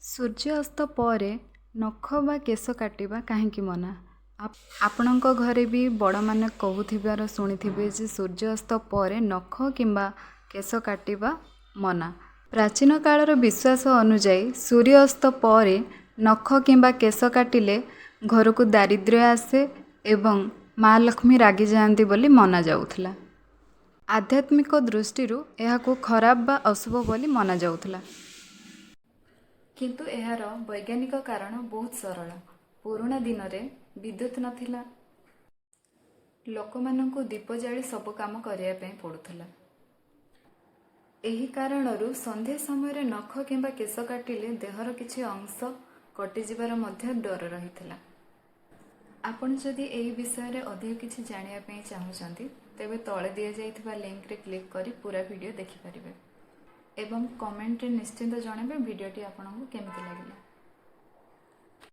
ସୂର୍ଯ୍ୟାସ୍ତ ପରେ ନଖ ବା କେଶ କାଟିବା କାହିଁକି ମନା? ଆପଣଙ୍କ ଘରେ ବି ବଡ଼ମାନେ କହୁଥିବାର ଶୁଣିଥିବେ ଯେ ସୂର୍ଯ୍ୟାସ୍ତ ପରେ ନଖ କିମ୍ବା କେଶ କାଟିବା ମନା। ପ୍ରାଚୀନ କାଳର ବିଶ୍ୱାସ ଅନୁଯାୟୀ ସୂର୍ଯ୍ୟ ଅସ୍ତ ପରେ ନଖ କିମ୍ବା କେଶ କାଟିଲେ ଘରକୁ ଦାରିଦ୍ର୍ୟ ଆସେ ଏବଂ ମା ଲକ୍ଷ୍ମୀ ରାଗିଯାଆନ୍ତି ବୋଲି ମନାଯାଉଥିଲା। ଆଧ୍ୟାତ୍ମିକ ଦୃଷ୍ଟିରୁ ଏହାକୁ ଖରାପ ବା ଅଶୁଭ ବୋଲି ମନାଯାଉଥିଲା। କିନ୍ତୁ ଏହାର ବୈଜ୍ଞାନିକ କାରଣ ବହୁତ ସରଳ। ପୁରୁଣା ଦିନରେ ବିଦ୍ୟୁତ୍ ନଥିଲା। ଲୋକମାନଙ୍କୁ ଦୀପ ଜାଳି ସବୁ କାମ କରିବା ପାଇଁ ପଡ଼ୁଥିଲା। ଏହି କାରଣରୁ ସନ୍ଧ୍ୟା ସମୟରେ ନଖ କିମ୍ବା କେଶ କାଟିଲେ ଦେହର କିଛି ଅଂଶ କଟିଯିବାର ମଧ୍ୟ ଡର ରହିଥିଲା। ଆପଣ ଯଦି ଏହି ବିଷୟରେ ଅଧିକ କିଛି ଜାଣିବା ପାଇଁ ଚାହୁଁଛନ୍ତି ତେବେ ତଳେ ଦିଆଯାଇଥିବା ଲିଙ୍କରେ କ୍ଲିକ୍ କରି ପୁରା ଭିଡ଼ିଓ ଦେଖିପାରିବେ ଏବଂ କମେଣ୍ଟରେ ନିଶ୍ଚିନ୍ତ ଜଣାଇବେ ଭିଡ଼ିଓଟି ଆପଣଙ୍କୁ କେମିତି ଲାଗିଲା।